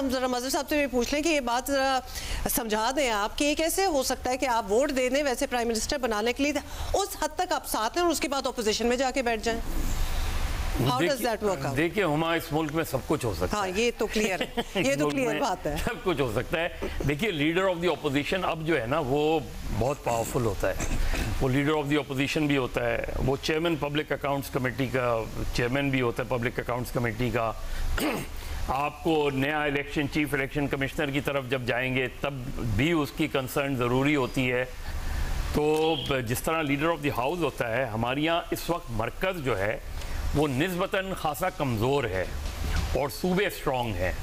हम जरा मजहर साहब से भी पूछ लें कि ये बात जरा समझा दें आप कि ये कैसे हो सकता है कि आप वोट दे दें वैसे प्राइम मिनिस्टर बनाने के लिए, उस हद तक आप साथ हैं और उसके बाद अपोजिशन में जाके बैठ जाएं। देखिए हुमा, इस मुल्क में सब कुछ हो सकता है। हाँ, ये तो क्लियर है, ये तो क्लियर बात है, सब कुछ हो सकता है। देखिए लीडर ऑफ द ऑपोजिशन अब जो है ना वो बहुत पावरफुल होता है। वो लीडर ऑफ द ऑपोजिशन भी होता है, वो चेयरमैन पब्लिक अकाउंट्स कमेटी का चेयरमैन भी होता है, पब्लिक अकाउंट्स कमेटी का। आपको नया इलेक्शन चीफ इलेक्शन कमिश्नर की तरफ जब जाएंगे तब भी उसकी कंसर्न ज़रूरी होती है। तो जिस तरह लीडर ऑफ द हाउस होता है, हमारे यहाँ इस वक्त मरकज़ जो है वो निस्बतन खासा कमज़ोर है और सूबे स्ट्रॉन्ग हैं।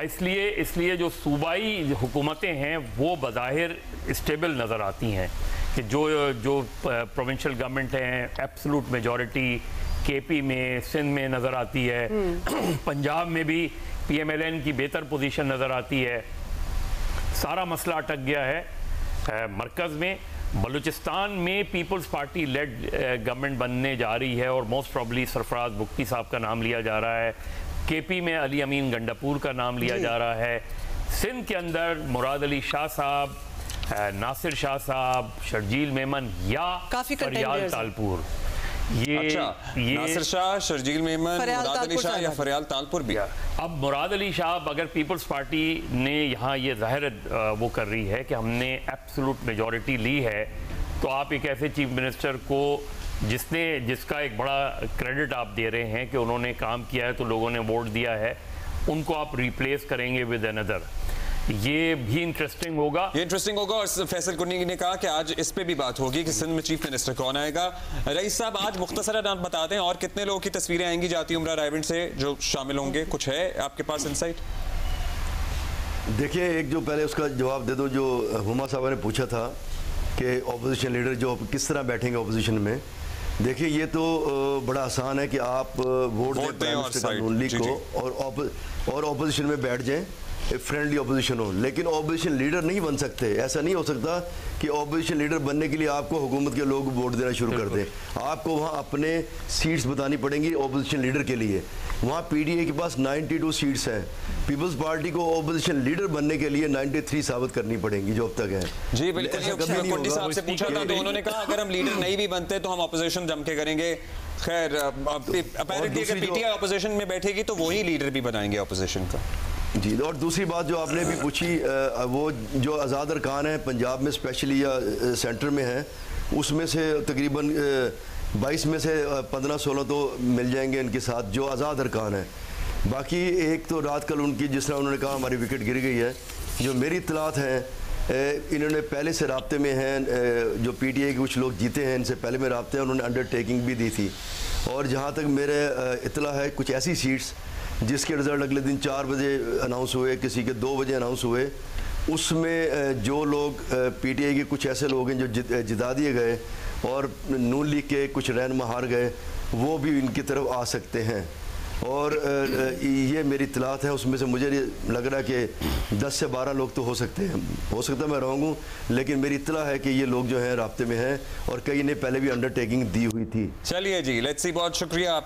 इसलिए जो सूबाई हुकूमतें हैं वो बज़ाहिर स्टेबल नज़र आती हैं कि जो प्रोविंशियल गवर्नमेंट हैं एब्सोलूट मेजॉरिटी केपी में, सिंध में नज़र आती है, पंजाब में भी पीएमएलएन की बेहतर पोजीशन नज़र आती है। सारा मसला अटक गया है मरकज़ में। बलूचिस्तान में पीपल्स पार्टी लेड गवर्नमेंट बनने जा रही है और मोस्ट प्रॉब्ली सरफराज बुख्ती साहब का नाम लिया जा रहा है। केपी में अली अमीन गंडापुर का नाम लिया जा रहा है। सिंध के अंदर मुराद अली शाह साहब, नासिर शाह साहब, शर्जील मेमन या फरियाल तालपुर। ये नासिर शाह, शर्जील मेमन, मुराद अली शाह या फरियाल तालपुर भी। अब मुराद अली शाह अगर पीपल्स पार्टी ने यहाँ ये जाहिर वो कर रही है कि हमने एब्सोलूट मेजॉरिटी ली है, तो आप एक ऐसे चीफ मिनिस्टर को जिसका एक बड़ा क्रेडिट आप दे रहे हैं कि उन्होंने काम किया है तो लोगों ने वोट दिया है, उनको आप रिप्लेस करेंगे विद अनदर। ये भी इंटरेस्टिंग होगा। और फैसल कुन्नी ने कहा कि आज इस पे भी बात होगी कि सिंध में चीफ मिनिस्टर कौन आएगा। रईस साहब, आज मुख्तसरन आप बता दें और कितने लोगों की तस्वीरें आएंगी जाती उम्रा रायविंड से जो शामिल होंगे, कुछ है आपके पास इंसाइट? देखिए, एक जो पहले उसका जवाब दे दो जो हुमा साहब ने पूछा था कि ऑपोजिशन लीडर जो किस तरह बैठेंगे ऑपोजिशन में। देखिए, ये तो बड़ा आसान है कि आप वोट दें नून लीग को और ऑपोजिशन में बैठ जाएं, फ्रेंडली ऑपोजिशन हो, लेकिन ऑपोजिशन लीडर नहीं बन सकते। ऐसा नहीं हो सकता कि ऑपोजिशन लीडर बनने के लिए आपको हुकूमत के लोग वोट देना शुरू कर दें। आपको वहाँ अपने सीट्स बतानी पड़ेंगी ऑपोजिशन लीडर के लिए। वहाँ पीडीए के पास 92 सीट्स हैं। पीपल्स पार्टी को ऑपोजिशन लीडर बनने के लिए 93 साबित करनी पड़ेंगी जो अब तक है। जी बिल्कुल, कुंडी साहब से पूछा था तो उन्होंने कहा अगर हम लीडर नहीं भी बनते तो हम ऑपोजिशन जम के करेंगे। खैर, अपैरेंटली अगर पीटीआई ऑपोजिशन में बैठेगी तो वही लीडर भी बनाएंगे ऑपोजिशन का। जी, और दूसरी बात जो आपने भी पूछी, वो जो आज़ाद अरकान है पंजाब में स्पेशली या सेंटर में है, उसमें से तकरीबन 22 में से 15-16 तो मिल जाएंगे इनके साथ जो आज़ाद अरकान है। बाकी एक तो रात कल उनकी जिस तरह उन्होंने कहा हमारी विकेट गिर गई है, जो मेरी इत्तलात हैं इन्होंने पहले से राब्ते में हैं। जो पीटीआई के कुछ लोग जीते हैं इनसे पहले में राब्ते हैं, उन्होंने अंडरटेकिंग भी दी थी। और जहाँ तक मेरे इत्तला है कुछ ऐसी सीट्स जिसके रिज़ल्ट अगले दिन 4 बजे अनाउंस हुए, किसी के 2 बजे अनाउंस हुए, उसमें जो लोग पीटीआई के कुछ ऐसे लोग हैं जो जिता दिए गए और नून लीग के कुछ रहनुमा हार गए, वो भी इनकी तरफ आ सकते हैं। और ये मेरी इत्तलात है, उसमें से मुझे लग रहा है कि 10 से 12 लोग तो हो सकते हैं। हो सकता है मैं रॉन्ग हूँ, लेकिन मेरी इत्तला है कि ये लोग जो हैं राब्ते में हैं और कई ने पहले भी अंडरटेकिंग दी हुई थी। चलिए जी, लेट्स सी, बहुत शुक्रिया।